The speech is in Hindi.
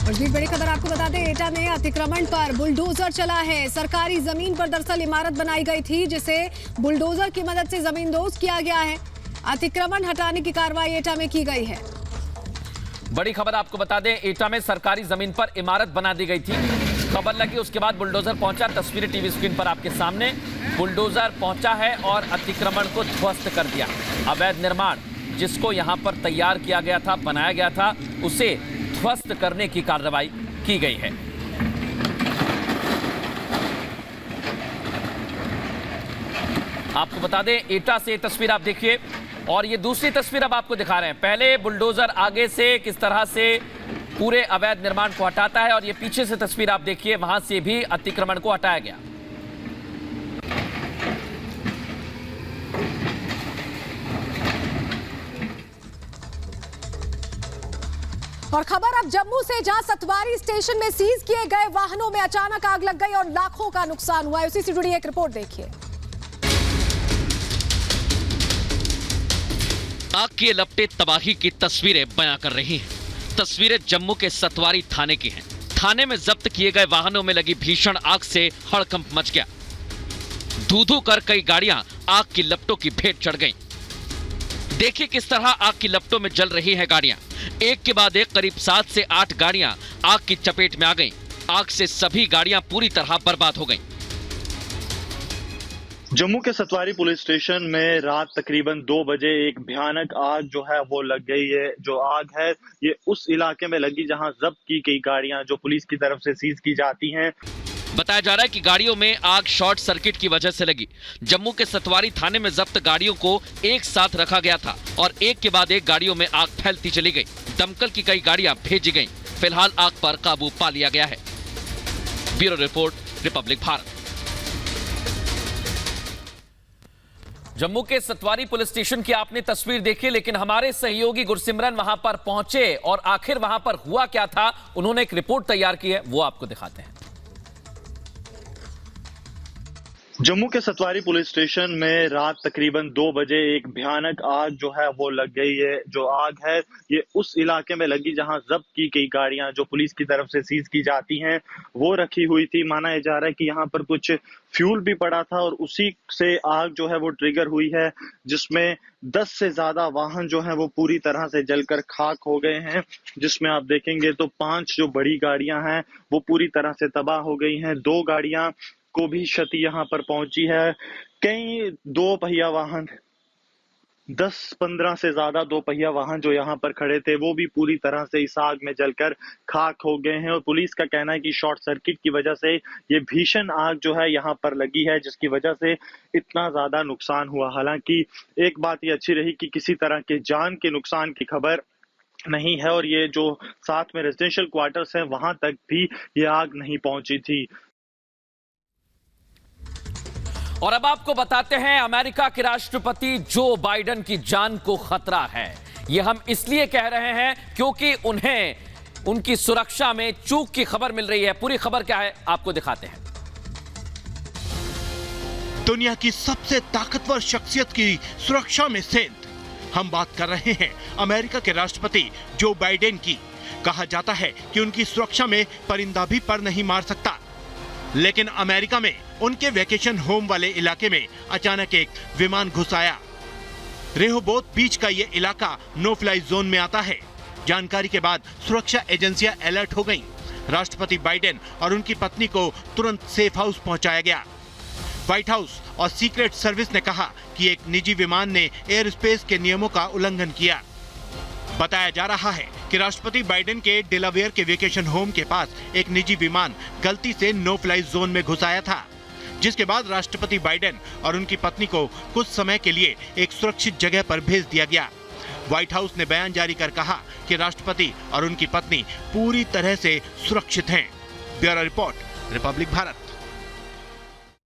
और बड़ी खबर आपको बता दें, एटा में अतिक्रमण पर बुलडोजर चला है। सरकारी जमीन पर दरअसल इमारत बनाई गई थी जिसे बुलडोजर की मदद से जमींदोज किया गया है। अतिक्रमण हटाने की कार्रवाई एटा में की गई है। बड़ी खबर आपको बता दें, एटा में सरकारी जमीन पर इमारत बना दी गई थी। खबर लगी, उसके बाद बुलडोजर पहुंचा। तस्वीरें टीवी स्क्रीन पर आपके सामने। बुलडोजर पहुंचा है और अतिक्रमण को ध्वस्त कर दिया। अवैध निर्माण जिसको यहां पर तैयार किया गया था, बनाया गया था, उसे ध्वस्त करने की कार्रवाई की गई है। आपको बता दें, एटा से तस्वीर आप देखिए और ये दूसरी तस्वीर अब आपको दिखा रहे हैं। पहले बुलडोजर आगे से किस तरह से पूरे अवैध निर्माण को हटाता है और ये पीछे से तस्वीर आप देखिए, वहां से भी अतिक्रमण को हटाया गया। और खबर अब जम्मू से, जहां सतवारी स्टेशन में सीज किए गए वाहनों में अचानक आग लग गई और लाखों का नुकसान हुआ है। उसी से जुड़ी एक रिपोर्ट देखिए। आग की लपटें तबाही की तस्वीरें बयां कर रही हैं। तस्वीरें जम्मू के सतवारी थाने की हैं। थाने में जब्त किए गए वाहनों में लगी भीषण आग से हड़कंप मच गया। धू-धू कर कई गाड़ियां आग की लपटों की भेंट चढ़ गईं। देखिए किस तरह आग की लपटों में जल रही है गाड़ियां। एक के बाद एक करीब 7 से 8 गाड़ियां आग की चपेट में आ गईं। आग से सभी गाड़ियां पूरी तरह बर्बाद हो गईं। जम्मू के सतवारी पुलिस स्टेशन में रात तकरीबन 2 बजे एक भयानक आग जो है वो लग गई है। जो आग है ये उस इलाके में लगी जहां जब्त की गई गाड़ियां जो पुलिस की तरफ से सीज की जाती हैं। बताया जा रहा है कि गाड़ियों में आग शॉर्ट सर्किट की वजह से लगी। जम्मू के सतवारी थाने में जब्त गाड़ियों को एक साथ रखा गया था और एक के बाद एक गाड़ियों में आग फैलती चली गई। दमकल की कई गाड़ियां भेजी गईं। फिलहाल आग पर काबू पा लिया गया है। Bureau report, Republic Bharat. Jammu के सतवारी पुलिस स्टेशन की आपने तस्वीर देखी, लेकिन हमारे सहयोगी गुरसिमरन वहां पर पहुंचे और आखिर वहां पर हुआ क्या था, उन्होंने एक रिपोर्ट तैयार की है, वो आपको दिखाते हैं। जम्मू के सतवारी पुलिस स्टेशन में रात तकरीबन 2 बजे एक भयानक आग जो है वो लग गई है। जो आग है ये उस इलाके में लगी जहां जब्त की गई गाड़ियां जो पुलिस की तरफ से सीज की जाती हैं वो रखी हुई थी। माना जा रहा है कि यहाँ पर कुछ फ्यूल भी पड़ा था और उसी से आग जो है वो ट्रिगर हुई है, जिसमें 10 से ज्यादा वाहन जो है वो पूरी तरह से जलकर खाक हो गए हैं। जिसमें आप देखेंगे तो 5 जो बड़ी गाड़ियां हैं वो पूरी तरह से तबाह हो गई हैं। 2 गाड़ियां को भी क्षति यहाँ पर पहुंची है। कई 2 पहिया वाहन, 10-15 से ज्यादा 2 पहिया वाहन जो यहाँ पर खड़े थे वो भी पूरी तरह से इस आग में जलकर खाक हो गए हैं। और पुलिस का कहना है कि शॉर्ट सर्किट की वजह से ये भीषण आग जो है यहाँ पर लगी है, जिसकी वजह से इतना ज्यादा नुकसान हुआ। हालांकि एक बात ये अच्छी रही कि किसी तरह के जान के नुकसान की खबर नहीं है और ये जो साथ में रेजिडेंशियल क्वार्टर्स हैं वहां तक भी ये आग नहीं पहुंची थी। और अब आपको बताते हैं, अमेरिका के राष्ट्रपति जो बाइडेन की जान को खतरा है। यह हम इसलिए कह रहे हैं क्योंकि उन्हें उनकी सुरक्षा में चूक की खबर मिल रही है। पूरी खबर क्या है आपको दिखाते हैं। दुनिया की सबसे ताकतवर शख्सियत की सुरक्षा में सेंध। हम बात कर रहे हैं अमेरिका के राष्ट्रपति जो बाइडेन की। कहा जाता है कि उनकी सुरक्षा में परिंदा भी पर नहीं मार सकता, लेकिन अमेरिका में उनके वेकेशन होम वाले इलाके में अचानक एक विमान घुस आया। रेहोबोथ बीच का ये इलाका नो फ्लाई जोन में आता है। जानकारी के बाद सुरक्षा एजेंसियां अलर्ट हो गईं। राष्ट्रपति बाइडेन और उनकी पत्नी को तुरंत सेफ हाउस पहुंचाया गया। व्हाइट हाउस और सीक्रेट सर्विस ने कहा कि एक निजी विमान ने एयर स्पेस के नियमों का उल्लंघन किया। बताया जा रहा है कि राष्ट्रपति बाइडेन के डेलावेयर के वेकेशन होम के पास एक निजी विमान गलती से नो फ्लाई जोन में घुस आया था, जिसके बाद राष्ट्रपति बाइडेन और उनकी पत्नी को कुछ समय के लिए एक सुरक्षित जगह पर भेज दिया गया। व्हाइट हाउस ने बयान जारी कर कहा कि राष्ट्रपति और उनकी पत्नी पूरी तरह से सुरक्षित हैं। Bureau report, Republic Bharat.